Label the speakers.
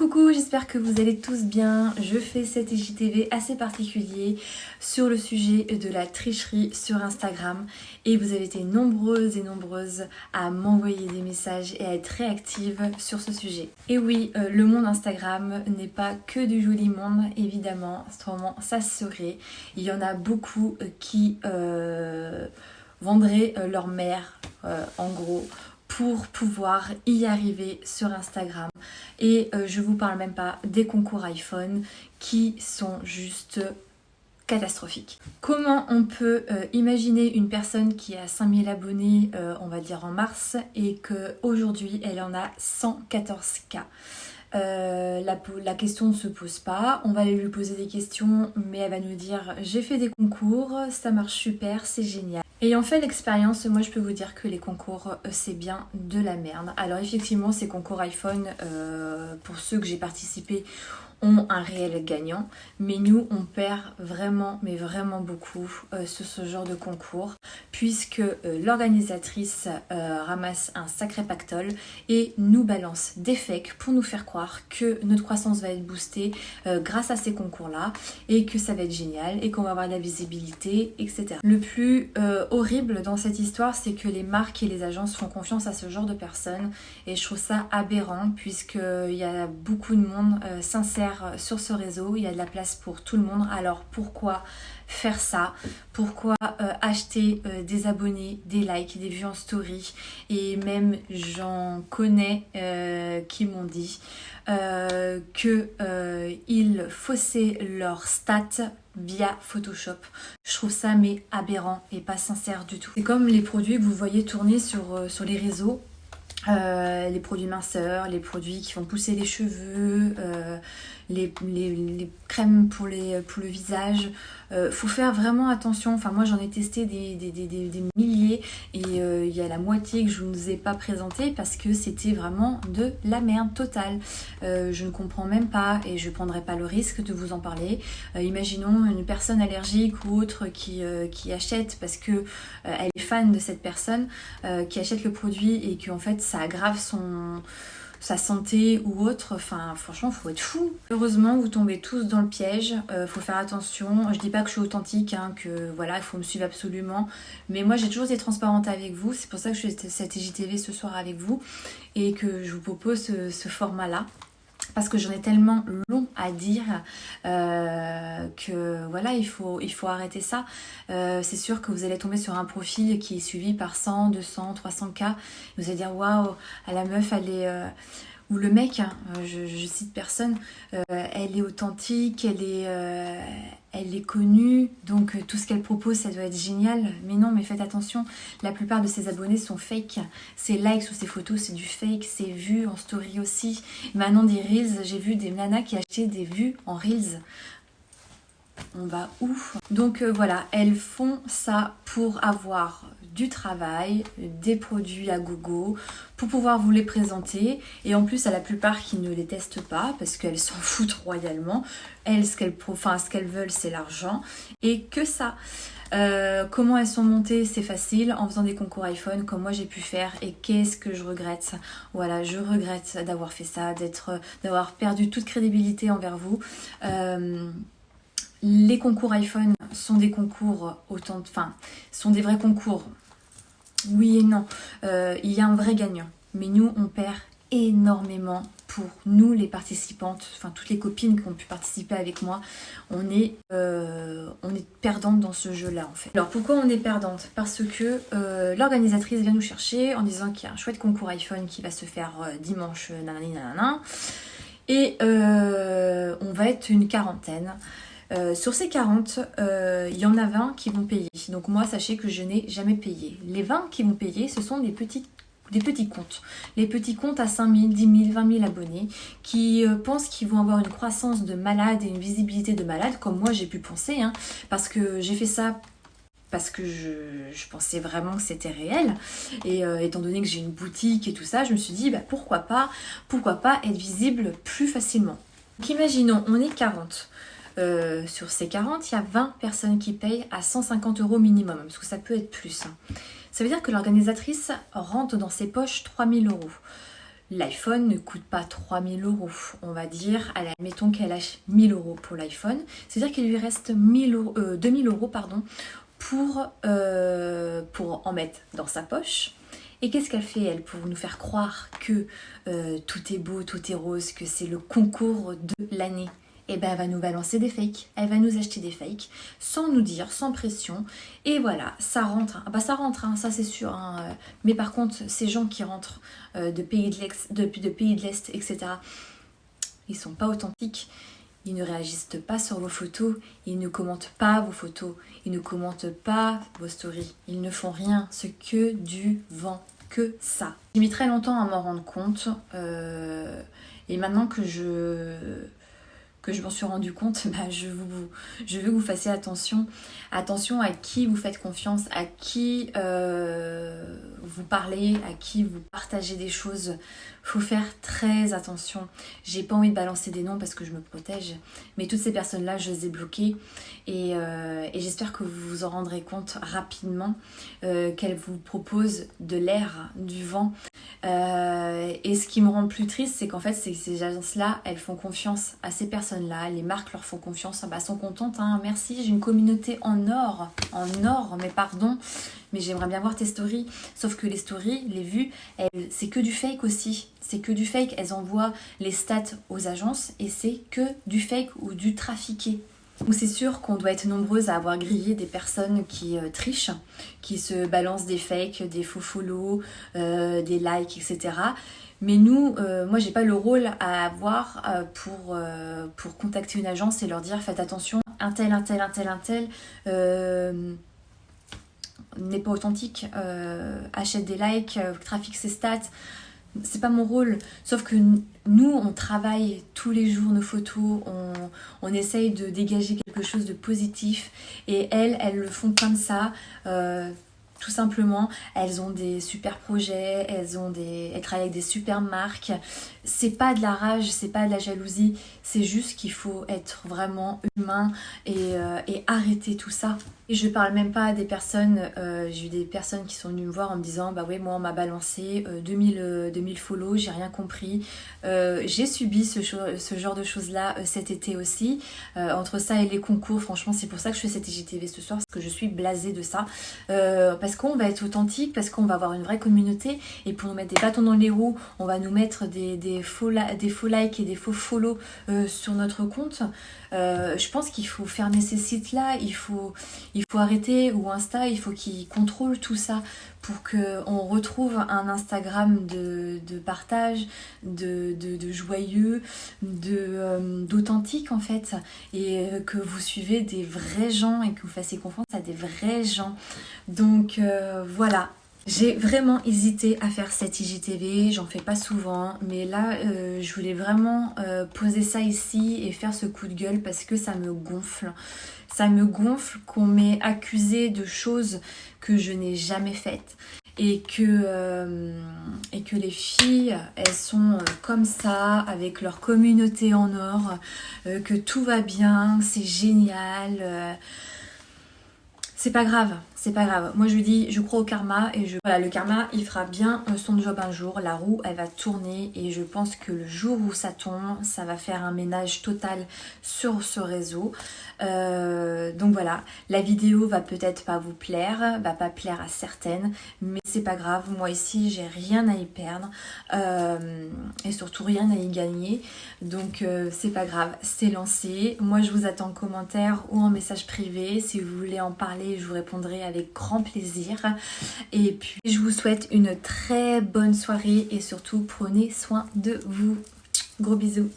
Speaker 1: Coucou, j'espère que vous allez tous bien. Je fais cet IGTV assez particulier sur le sujet de la tricherie sur Instagram et vous avez été nombreuses et nombreuses à m'envoyer des messages et à être réactives sur ce sujet. Et oui, le monde Instagram n'est pas que du joli monde, évidemment, autrement ça se saurait. Il y en a beaucoup qui vendraient leur mère, en gros, pour pouvoir y arriver sur Instagram. Et je vous parle même pas des concours iPhone qui sont juste catastrophiques. Comment on peut imaginer une personne qui a 5000 abonnés, on va dire en mars, et qu'aujourd'hui elle en a 114K? La question ne se pose pas, on va aller lui poser des questions, mais elle va nous dire j'ai fait des concours, ça marche super, c'est génial. Ayant fait l'expérience, moi je peux vous dire que les concours c'est bien de la merde. Alors effectivement ces concours iPhone, pour ceux que j'ai participé, ont un réel gagnant, mais nous on perd vraiment, mais vraiment beaucoup sur ce genre de concours, puisque l'organisatrice ramasse un sacré pactole et nous balance des fakes pour nous faire croire que notre croissance va être boostée grâce à ces concours-là, et que ça va être génial, et qu'on va avoir de la visibilité, etc. Le plus horrible dans cette histoire, c'est que les marques et les agences font confiance à ce genre de personnes, et je trouve ça aberrant, puisqu'il y a beaucoup de monde sincère sur ce réseau, il y a de la place pour tout le monde. Alors pourquoi faire ça? Pourquoi acheter des abonnés, des likes, des vues en story? Et même j'en connais qui m'ont dit qu'ils faussaient leurs stats via Photoshop. Je trouve ça mais aberrant et pas sincère du tout. C'est comme les produits que vous voyez tourner sur les réseaux. Les produits minceurs, les produits qui font pousser les cheveux, les crèmes pour le visage. Faut faire vraiment attention. Enfin moi j'en ai testé des milliers et il y a la moitié que je ne vous ai pas présenté parce que c'était vraiment de la merde totale. Je ne comprends même pas et je ne prendrai pas le risque de vous en parler. Imaginons une personne allergique ou autre qui achète parce que elle est fan de cette personne, qui achète le produit et que en fait ça aggrave sa santé ou autre. Enfin franchement faut être fou. Heureusement vous tombez tous dans le piège, faut faire attention. Je dis pas que je suis authentique, hein, que voilà il faut me suivre absolument, mais moi j'ai toujours été transparente avec vous, c'est pour ça que je fais cette IGTV ce soir avec vous et que je vous propose ce format là. Parce que j'en ai tellement long à dire que voilà, il faut arrêter ça. C'est sûr que vous allez tomber sur un profil qui est suivi par 100, 200, 300K. Vous allez dire waouh, la meuf elle est... ou le mec, hein, je cite personne, elle est authentique, elle est connue, donc tout ce qu'elle propose ça doit être génial. Mais non, mais faites attention, la plupart de ses abonnés sont fake. Ses likes ou ses photos c'est du fake, ses vues en story aussi. Maintenant des reels, j'ai vu des nanas qui achetaient des vues en reels. On va où? Donc voilà, elles font ça pour avoir du travail, des produits à gogo, pour pouvoir vous les présenter. Et en plus, à la plupart qui ne les testent pas, parce qu'elles s'en foutent royalement. Elles, ce qu'elles veulent, c'est l'argent. Et que ça. Comment elles sont montées, c'est facile, en faisant des concours iPhone comme moi j'ai pu faire. Et qu'est-ce que je regrette? Voilà, je regrette d'avoir fait ça, d'avoir perdu toute crédibilité envers vous. Les concours iPhone sont des concours sont des vrais concours. Oui et non. Il y a un vrai gagnant. Mais nous, on perd énormément pour nous, les participantes, enfin toutes les copines qui ont pu participer avec moi. On est perdante dans ce jeu-là en fait. Alors pourquoi on est perdante? Parce que l'organisatrice vient nous chercher en disant qu'il y a un chouette concours iPhone qui va se faire dimanche, nanani nanana. Et on va être une quarantaine. Sur ces 40, il y en a 20 qui vont payer. Donc moi, sachez que je n'ai jamais payé. Les 20 qui vont payer, ce sont des petits comptes. Les petits comptes à 5 000, 10 000, 20 000 abonnés qui pensent qu'ils vont avoir une croissance de malade et une visibilité de malade, comme moi j'ai pu penser, hein, parce que j'ai fait ça parce que je pensais vraiment que c'était réel. Et étant donné que j'ai une boutique et tout ça, je me suis dit, bah, pourquoi pas être visible plus facilement. Donc imaginons, on est 40. Sur ces 40, il y a 20 personnes qui payent à 150 € minimum, parce que ça peut être plus. Ça veut dire que l'organisatrice rentre dans ses poches 3 000 €. L'iPhone ne coûte pas 3000 euros. On va dire, admettons qu'elle lâche 1000 euros pour l'iPhone. C'est-à-dire qu'il lui reste 2000 euros pardon, pour en mettre dans sa poche. Et qu'est-ce qu'elle fait, elle, pour nous faire croire que tout est beau, tout est rose, que c'est le concours de l'année? Et ben elle va nous balancer des fakes, elle va nous acheter des fakes, sans nous dire, sans pression. Et voilà, ça rentre. Ah bah ça rentre, hein, ça c'est sûr. Hein. Mais par contre, ces gens qui rentrent de pays de l'Est, etc., ils sont pas authentiques. Ils ne réagissent pas sur vos photos, ils ne commentent pas vos photos, ils ne commentent pas vos stories. Ils ne font rien, c'est que du vent, que ça. J'ai mis très longtemps à m'en rendre compte. Et maintenant que je m'en suis rendu compte, bah, je veux que vous fassiez attention. Attention à qui vous faites confiance, à qui vous parlez, à qui vous partagez des choses. Faut faire très attention. J'ai pas envie de balancer des noms parce que je me protège, mais toutes ces personnes-là, je les ai bloquées et j'espère que vous vous en rendrez compte rapidement qu'elles vous proposent de l'air, du vent. Et ce qui me rend plus triste, c'est qu'en fait, ces agences-là, elles font confiance à ces personnes-là, les marques leur font confiance, bah, sont contentes, hein, merci, j'ai une communauté en or, mais pardon, mais j'aimerais bien voir tes stories. Sauf que les stories, les vues, c'est que du fake aussi. C'est que du fake. Elles envoient les stats aux agences et c'est que du fake ou du trafiqué. Donc c'est sûr qu'on doit être nombreuses à avoir grillé des personnes qui trichent, qui se balancent des fakes, des faux follow, des likes, etc. Mais nous, moi j'ai pas le rôle à avoir pour contacter une agence et leur dire faites attention, un tel n'est pas authentique, achète des likes, trafique ses stats. C'est pas mon rôle, sauf que nous on travaille tous les jours nos photos, on essaye de dégager quelque chose de positif et elles le font comme ça, tout simplement. Elles ont des super projets, elles travaillent avec des super marques. C'est pas de la rage, c'est pas de la jalousie, c'est juste qu'il faut être vraiment humain et arrêter tout ça. Et je parle même pas des personnes, j'ai eu des personnes qui sont venues me voir en me disant bah ouais moi on m'a balancé 2000 follow, j'ai rien compris. J'ai subi ce genre de choses là cet été aussi. Entre ça et les concours, franchement c'est pour ça que je fais cette IGTV ce soir, parce que je suis blasée de ça. Parce qu'on va être authentique, parce qu'on va avoir une vraie communauté et pour nous mettre des bâtons dans les roues, on va nous mettre des faux likes et des faux follow sur notre compte. Je pense qu'il faut fermer ces sites-là, il faut arrêter, ou Insta, il faut qu'ils contrôlent tout ça pour qu'on retrouve un Instagram de partage, de joyeux, d'authentique en fait, et que vous suivez des vrais gens et que vous fassiez confiance à des vrais gens. Donc voilà. J'ai vraiment hésité à faire cette IGTV, j'en fais pas souvent, mais là je voulais vraiment poser ça ici et faire ce coup de gueule parce que ça me gonfle. Ça me gonfle qu'on m'ait accusé de choses que je n'ai jamais faites et que les filles, elles sont comme ça, avec leur communauté en or, que tout va bien, c'est génial. C'est pas grave, c'est pas grave. Moi je dis, je crois au karma et voilà, le karma il fera bien son job un jour. La roue elle va tourner et je pense que le jour où ça tombe, ça va faire un ménage total sur ce réseau. Donc voilà, la vidéo va peut-être pas vous plaire, va pas plaire à certaines, mais c'est pas grave. Moi ici j'ai rien à y perdre et surtout rien à y gagner. Donc c'est pas grave, c'est lancé. Moi je vous attends en commentaire ou en message privé si vous voulez en parler. Je vous répondrai avec grand plaisir. Et puis, je vous souhaite une très bonne soirée et surtout, prenez soin de vous. Gros bisous.